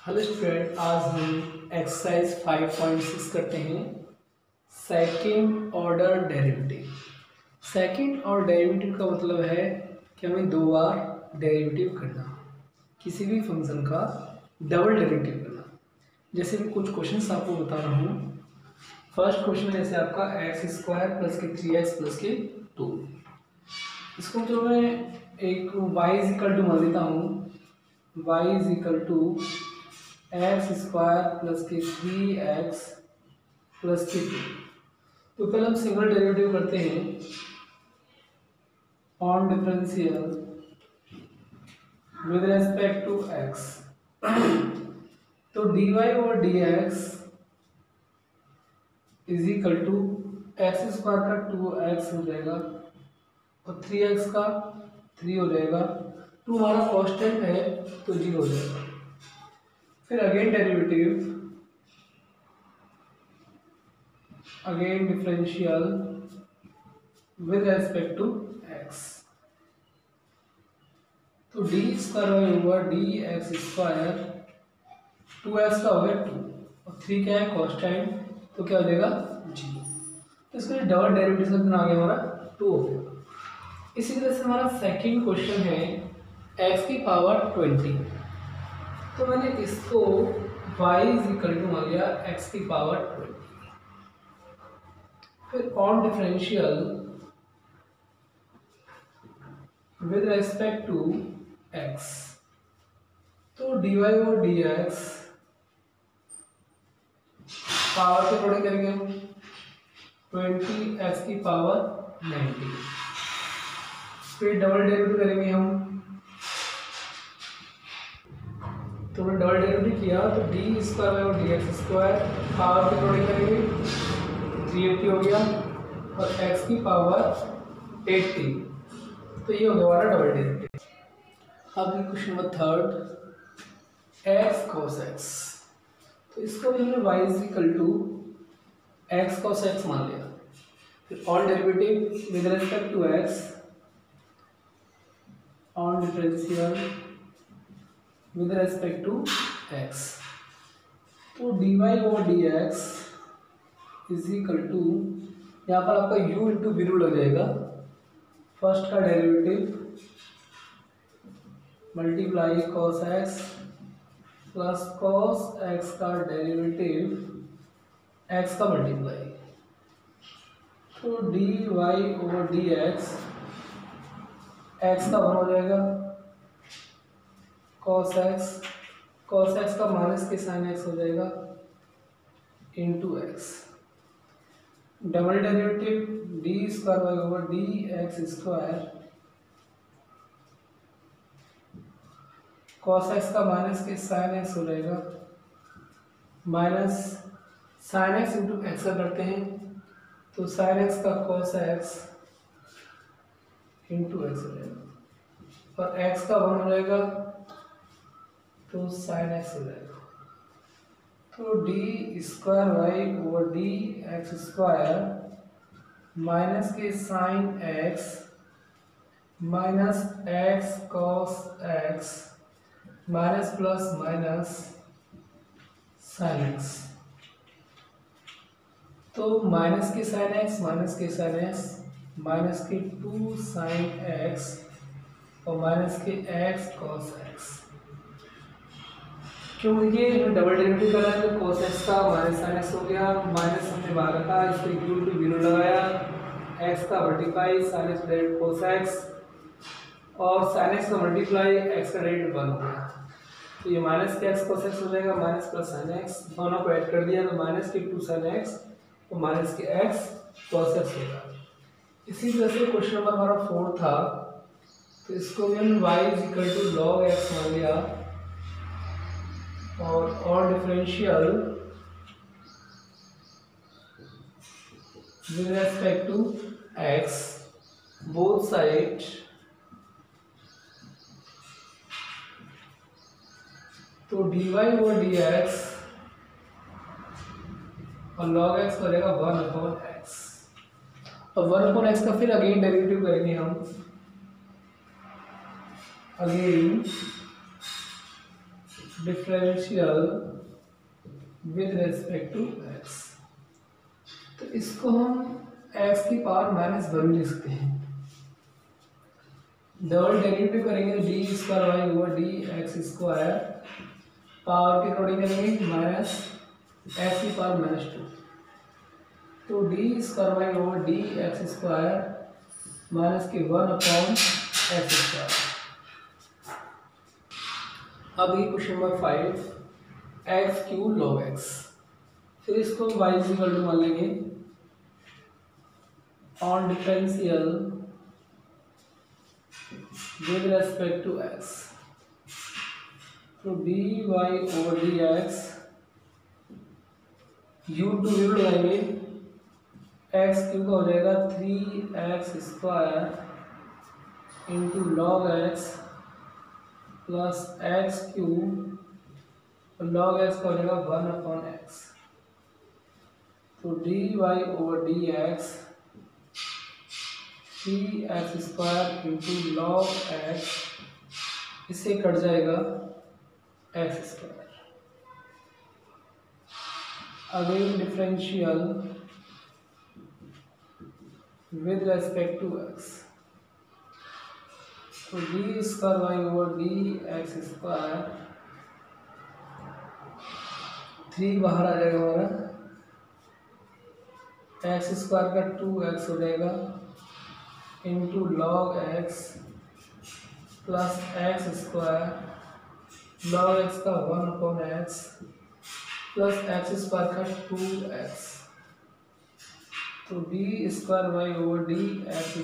Hello student, आज हम exercise 5.6 करते हैं second order derivative. Second order derivative का मतलब है कि हमें दो बार डेरिवेटिव करना, किसी भी फंक्शन का डबल डेरिवेटिव करना। जैसे मैं कुछ क्वेश्चंस आपको बता रहा हूँ। फर्स्ट क्वेश्चन जैसे आपका x² प्लस के 3x प्लस के 2। इसको जो मैं एक y इक्वल टू मान लेता हूँ, y equal to x² plus के 3x प्लस के 2। तो पहले हम सिंगल डेरिवेटिव करते हैं on differential with respect to x। तो dy over dx is equal to x² का 2x हो जाएगा और 3x का 3 हो जाएगा। 2 हमारा कांस्टेंट है तो 0 हो जाएगा। फिर again derivative, again differential with respect to x। तो D square Y over D x square 2x का हो गया 2 और 3 क्या है कांस्टेंट, तो क्या हो जाएगा 0। तो इसका डबल डेरिवेटिव से आ गया हमारा 2 हो गया। इसी तरह से हमारा सेकंड क्वेश्चन है x की पावर 20। तो मैंने इसको y इक्वल टू मान लिया x की पावर 20। फिर on differential with respect to x। तो dy और dx पावर से थोड़े करेंगे हम 20x की पावर 90। फिर डबल डेरिवेटिव करेंगे हम, तो हमने डबल डेरिवेटिव किया तो डी स्क्वायर और डी एक्स स्क्वायर पावर के थोड़े करेंगे 380 हो गया और x की पावर 80। तो ये हो गया हमारा डबल डेरिवेटिव। अब question number third x cos x। तो इसको भी हमने y is equal to x cos x मान लिया। फिर on derivative with respect to x, on differential with respect to x। तो dy over dx is equal to, यहाँ पर आपका u इंटू वीरू लग जाएगा। फर्स्ट का derivative multiply cos x plus cos x का डेरिवेटिव x का मल्टीप्लाई। तो dy ओवर dx x का 1 हो जाएगा cos x का माइनस के साइन x हो जाएगा into x। Double derivative d square Y over D x square cos x का माइनस के साइन x हो जाएगा minus sine x into x का करते हैं तो साइन x का cos x इंटू एक्स हो जाएगा और x का 1 हो जाएगा तो साइन x हो जाएगा। तो D square Y over D x square minus के sine x minus x cos x minus plus minus sine x। तो माइनस के साइन x माइनस के साइन x माइनस के 2 साइन x और माइनस के x cos x। क्यों ये double derivative करा है तो cos x का माइनस साइन x हो गया, माइनस हमने बाहर रखा, इसको इक्वल टू 0 लगाया, x का multiply sine x direct cos x और साइन x का मल्टीप्लाई x का डायरेक्ट 1 हो गया। तो ये माइनस के x cos x हो जाएगा माइनस प्लस साइन x, दोनों को ऐड कर दिया तो माइनस के 2 साइन x तो माइनस के x cos x होगा। इसी तरह से क्वेश्चन नंबर हमारा 4 था, तो इसको हम y equal to log x मान लिया और differential with respect to x both side तो dy ओवर dx और log x हो जाएगा 1/x और 1/x का फिर अगेन डेरिवेटिव करेंगे हम, again differential with respect to x. तो इसको हम एक्स की पावर -1 लिख सकते हैं। डबल डेरिवेटिव करेंगे d square Y over D x square, power के अकॉर्डिंग करेंगे माइनस एक्स की पावर -2, तो D square Y over D x square minus के 1/x²। अब ये question number 5, x³ log x। फिर इसको y इक्वल टू मान लेंगे on differential with respect to x, तो dy ओवर dx u2 लगाएंगे, x³ का हो जाएगा 3x² into log x plus x³ log x का हो जाएगा 1/x, तो dy over dx 3x² into log x, इससे कट जाएगा x²। Again differential with respect to x, तो D square Y over D x², 3 बाहर आ जाएगा हमारा, x² का 2x हो जाएगा into log x plus x², log x का 1/x प्लस x² का 2x, तो D square Y over D x²,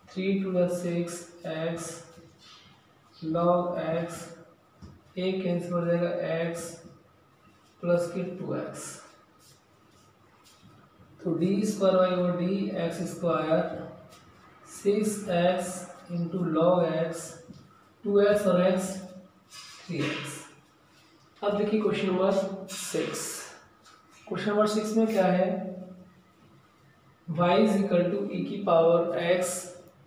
3 to the 6x log x, एक कैंसिल हो जाएगा x प्लस के 2x, तो D square Y over D x² 6x into log x, 2x और x 3x। अब देखिए क्वेश्चन नंबर 6। क्वेश्चन नंबर 6 में क्या है, y is equal to e की पावर x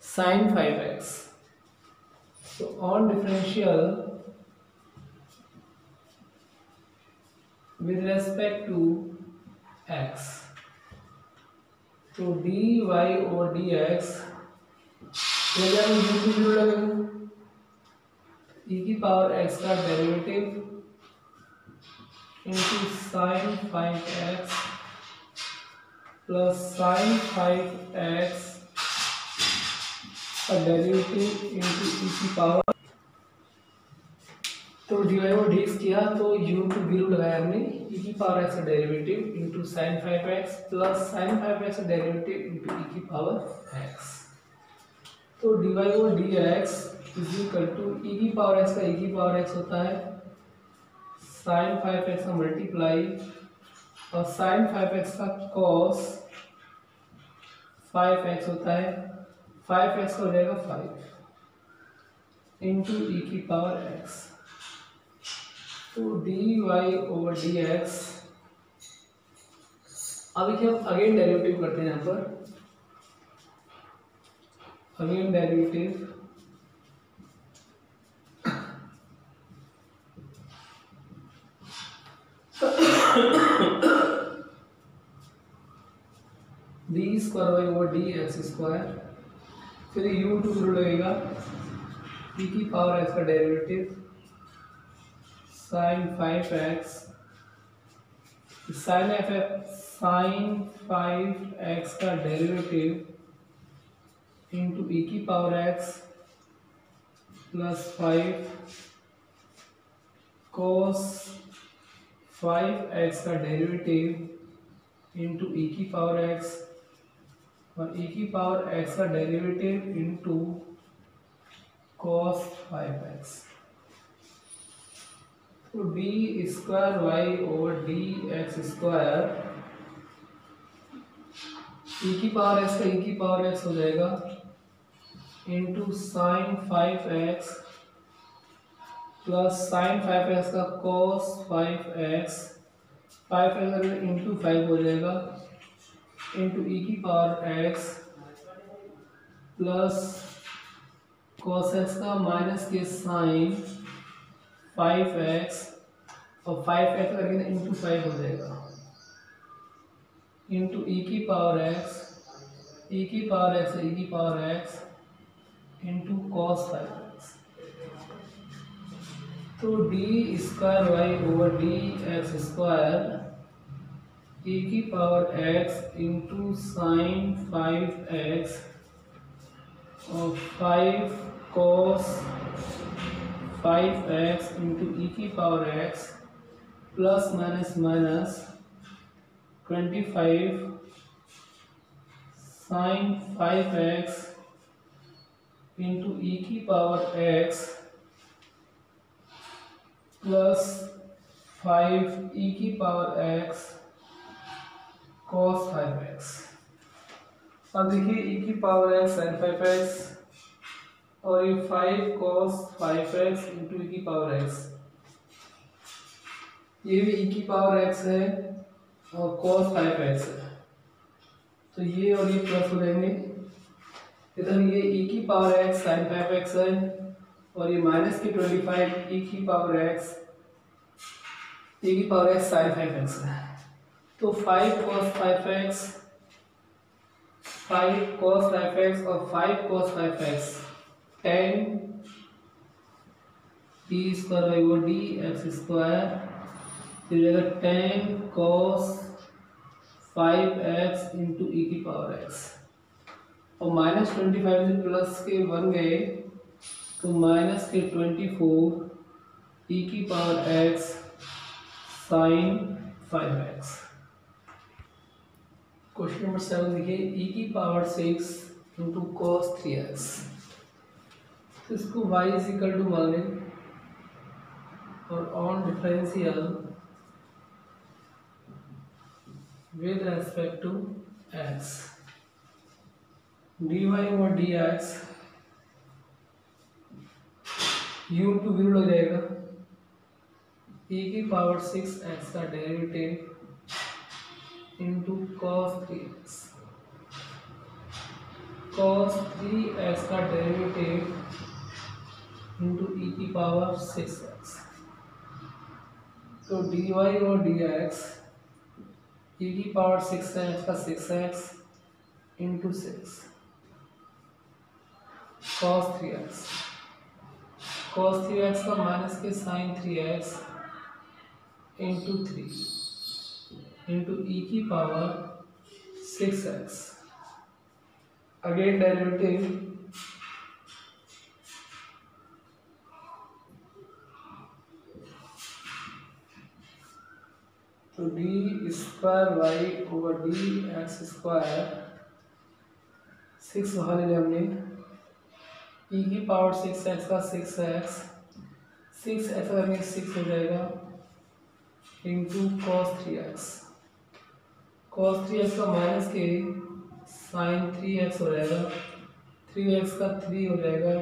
sin 5x। तो on differential with respect to x, तो dy over dx e की पावर x का derivative into sine 5x plus sine 5x का derivative into ई की पावर, तो dy और dx किया तो u2 लगाया हमने, e की पावर x का derivative into sine 5x plus sine 5x का डेरिवेटिव इंटू ई की पावर x, तो dy और dx इज इक्वल टू ई की पावर x का e की पावर x होता है साइन 5x का मल्टीप्लाई और साइन 5x का कॉस 5x होता है, 5x का हो जाएगा 5 इंटू ई की पावर x, तो dy ओवर dx। अब देखिए हम अगेन डेरिवेटिव करते हैं, यहाँ पर again derivative d square Y over D x², फिर u2 लगेगा, e की पावर x का derivative sine 5x, sine 5x का डेरिवेटिव इंटू ई की power x plus 5 cos 5x का डेरिवेटिव इंटू ई की पावर x और ई की पावर x का डेरिवेटिव इंटू cos 5x, तो D square Y over D x², e की पावर x का ई की पावर x हो जाएगा into sine 5x plus sine 5x का cos 5x, 5x इंटू 5 हो जाएगा इंटू ई की power x plus cos x का माइनस के साइन 5x और 5x करेंगे तो इंटू 5 हो जाएगा, इंटू ई की पावर x, ई की पावर x ई की power x into cos 5x। तो D square Y over D x square E की power x into sine 5x और 5 कॉस 5x इंटू ई की power x plus minus minus 25 sine 5x into ई की power x plus 5 ई की power x cos 5x। अब देखिए ई की power x sin 5x और ये 5 cos 5x इंटू ई की पावर x, ये भी ई की पावर x है और cos 5x है, तो ये और ये प्लस हो जाएंगे। इधर ये e की पावर x sin 5x है और ये माइनस की 25 e की पावर x sin 5x है। तो 5 cos 5x और 5 cos 5x tan d square by वो डी एक्स स्क्वायर, फिर tan cos 5x इंटू ई की पावर x और माइनस 25 से प्लस के 1 गए तो माइनस के 24 ई की power x sine 5x। Question number 7 देखिए ई की पावर 6 इंटू कॉस 3x, तो इसको y इज इक्वल टू मान लें और on differential with respect to x, dy over dx u to v हो जाएगा, e की पावर 6x का derivative into cos 3x, cos 3x का डेरिवेटिव इंटू e की पावर 6x। तो dy और dx e की पावर 6x का 6x इंटू 6 cos 3x का माइनस के साइन 3x इंटू 3 इंटू ई की पावर 6x, अगेन डेरिवेटिव तो D square Y over D x square 6 बाहर ले हमने, ई की पावर 6x का 6x करने 6 हो जाएगा इंटू cos 3x का माइनस के साइन 3x हो जाएगा, 3x का 3 हो जाएगा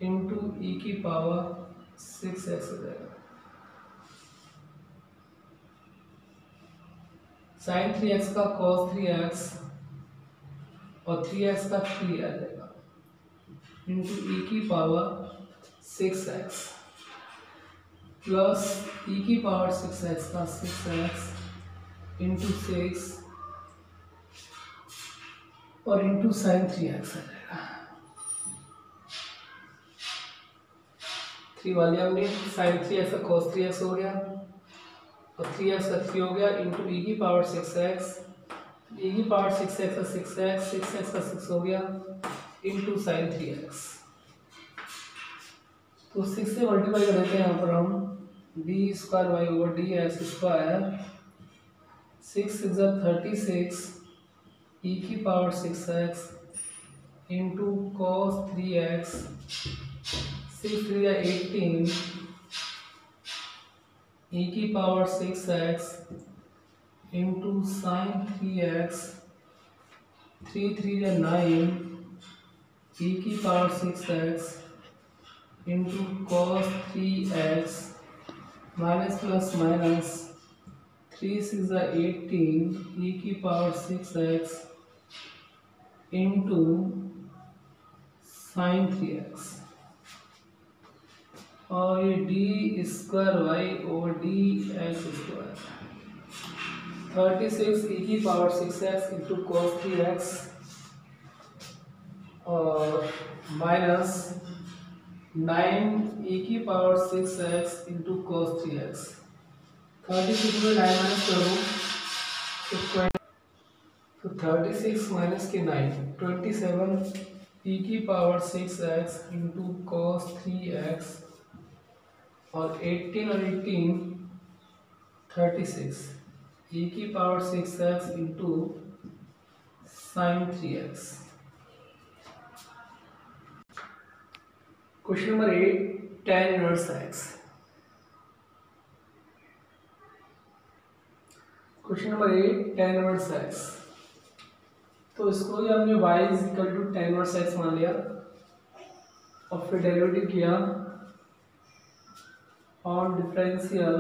इंटू ई की पावर 6x हो जाएगा, साइन 3x का cos 3x और 3x का 3 आ जाएगा इंटू ई की पावर 6x प्लस ई की पावर 6x का 6x इंटू 6 और इंटू साइन 3x आ जाएगा। 3 वाले हमने साइन 3x का cos 3x हो गया और 3x का 3 हो गया इंटू ई की पावर 6x, ई की पावर 6x का 6x का 6 हो गया इंटू साइन 3x। तो 6 से मल्टीप्लाई कर देते हैं यहाँ पर हम, d square Y over D x square 6 6 36 e की power 6x into cos 3x 6 3 18 e की power 6x into sine 3x 3 3 9 e की power 6x into cos 3x minus plus minus 3 6 18 e की power 6x into sine 3x और ये d square Y over D x square 36 e की power 6x into cos 3x और minus 9 e की power 6x into cos 3x 36 में 9 minus करो तो 36 minus के 9 27 ई की power 6x into cos 3x और 18 और 18 36 ई की power 6x into sine 3x। Question number 8 tan inverse x। Question number 8 tan inverse x। तो इसको ही हमने y is equal to tan inverse x मान लिया और फिर डेरिवेटिव किया on differential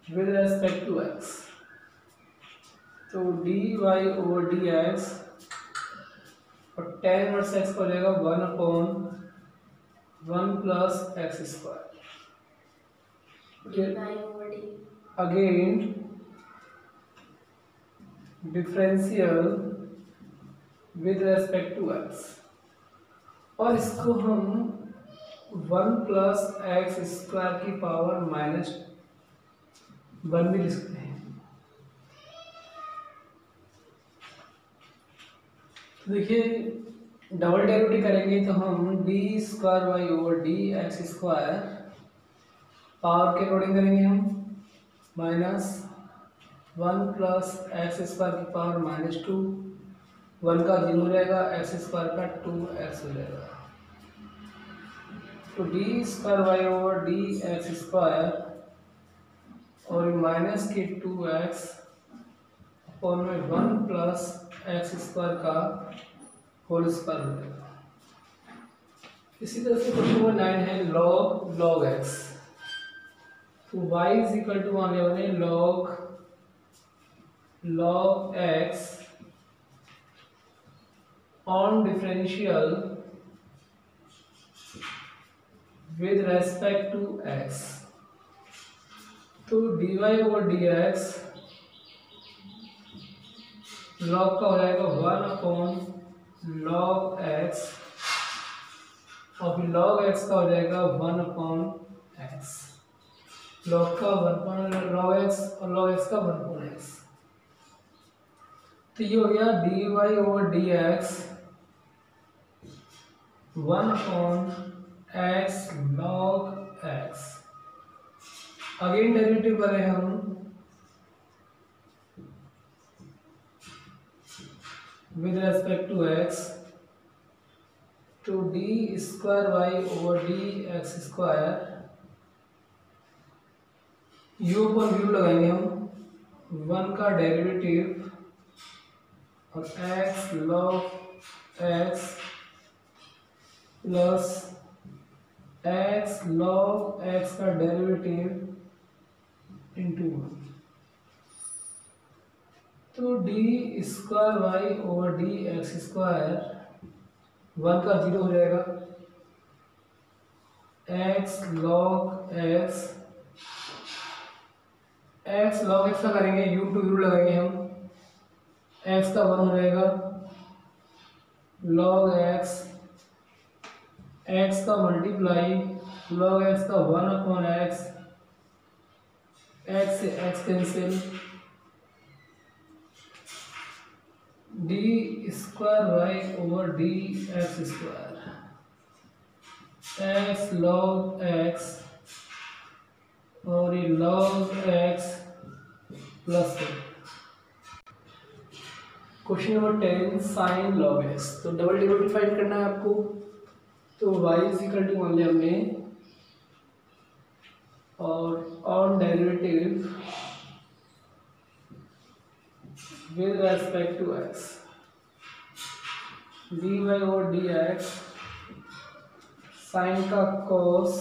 with respect to x। तो dy ओवर dx और tan इनवर्स x हो जाएगा 1/1 plus x square. Again differential with respect to x और इसको हम 1 प्लस एक्स स्क्वायर की पावर -1 भी लिख सकते हैं। देखिए डबल डेरिवेटिव करेंगे तो हम d square Y over D x square power के अकॉर्डिंग करेंगे हम -1 प्लस एक्स स्क्वायर की पावर -2 1 का 0 हो जाएगा एक्स स्क्वायर का 2x हो जाएगा। तो D square Y over D x square और माइनस के 2x और में 1 प्लस एक्स स्क्वायर का होल स्क्वायर हो जाएगा। इसी तरह से क्वेश्चन नंबर 9 है log x। तो y इज इक्वल टू मान लिया मैंने log x on differential with respect to x। तो dy ओवर dx log का हो जाएगा 1/log x और फिर log x का हो जाएगा 1/x। log का 1/log x और log x का 1/x। तो ये हो गया dy over dx 1/x log x। Again derivative करें हम with respect to x। तो D square Y over D x square u पर यू लगाएंगे हम 1 का डेरिवेटिव और x log x plus x log x का डेरिवेटिव इंटू 1। तो D square Y over D x square 1 का 0 हो जाएगा x log x का करेंगे u टू u लगाएंगे हम x का 1 हो जाएगा log x का मल्टीप्लाई log x का 1/x x से x cancel D square Y over D x square x log x और ये log x plus. Question number 10 sine log x। तो डबल डेरिवेटिव फाइंड करना है आपको। तो y इज इक्वल टू मान लिया हमने और on derivative with respect to x dy over dx sine का cos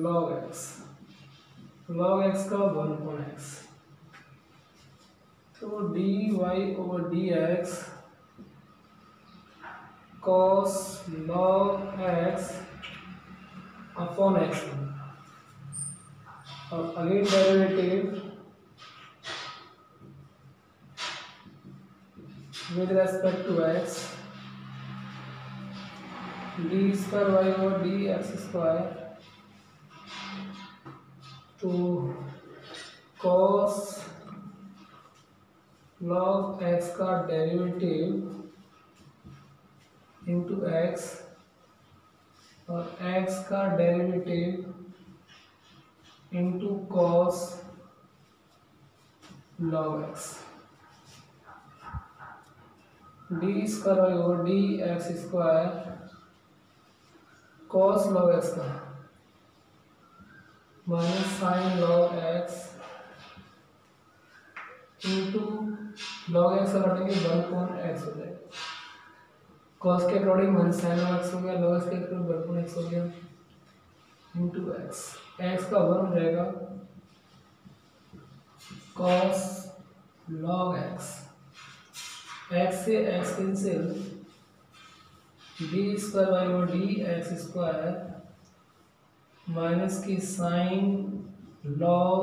log x का 1/x। तो dy over dx cos log x upon x और again derivative with respect to x d square y over dx square to cos log x का derivative into x और x का derivative into cos log x D square Y over D x square cos log X का minus sine log X into log X का काटेंगे 1/x हो जाएगा। Cos के according minus sine log X हो गया, लॉग एक्स के according 1/x हो गया इंटू एक्स। एक्स का 1 हो जाएगा कॉस लॉग एक्स x से x cancel D square Y over D x square minus की sine log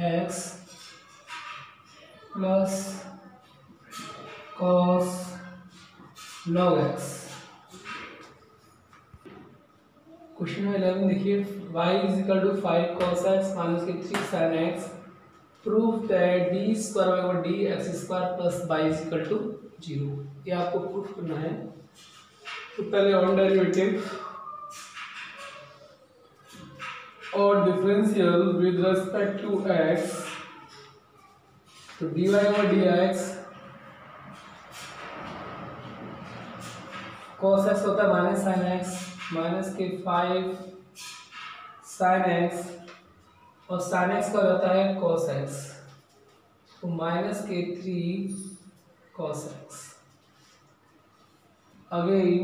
x plus cos log x। Question number 11 देखिए y is equal to 5 cos x minus की 3 sin x। Proof that D square Y over D x square plus Y is equal to 0। ये आपको proof करना है। तो पहले on derivative और differential with respect to x, तो d y over D x cos x होता है माइनस साइन एक्स माइनस के 5 साइन एक्स और साइन एक्स का होता है कॉस एक्स, तो माइनस के 3 cos x. Again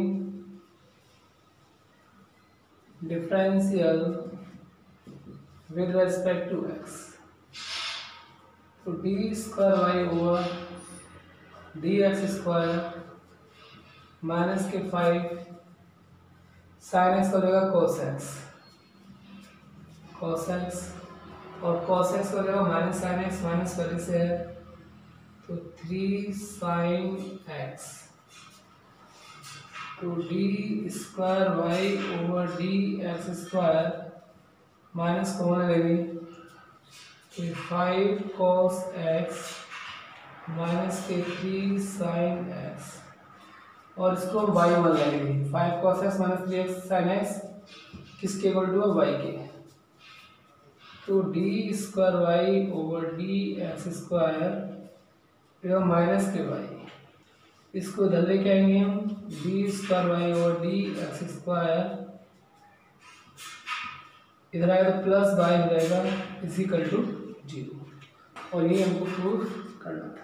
differential with respect to x, तो D square Y over D x square minus के 5 साइन एक्स का हो जाएगा कॉस एक्स और cos x हो जाएगा माइनस साइन एक्स माइनस पहले से है तो 3 साइन एक्स, तो D square Y over D x square minus common लेंगे तो 5 cos x माइनस के 3 साइन एक्स और इसको y मान लेंगे 5 cos x minus 3 sine x किसके इक्वल टू है y के, तो D square Y over D x square minus k y, इसको इधर लेके आएंगे हम d square Y over D x square इधर आएगा तो प्लस वाई हो जाएगा इज इक्वल टू 0 और ये हमको प्रूफ करना था।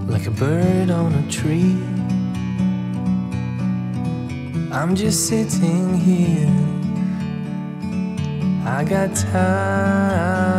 Like a bird on a tree, I'm just sitting here. I got time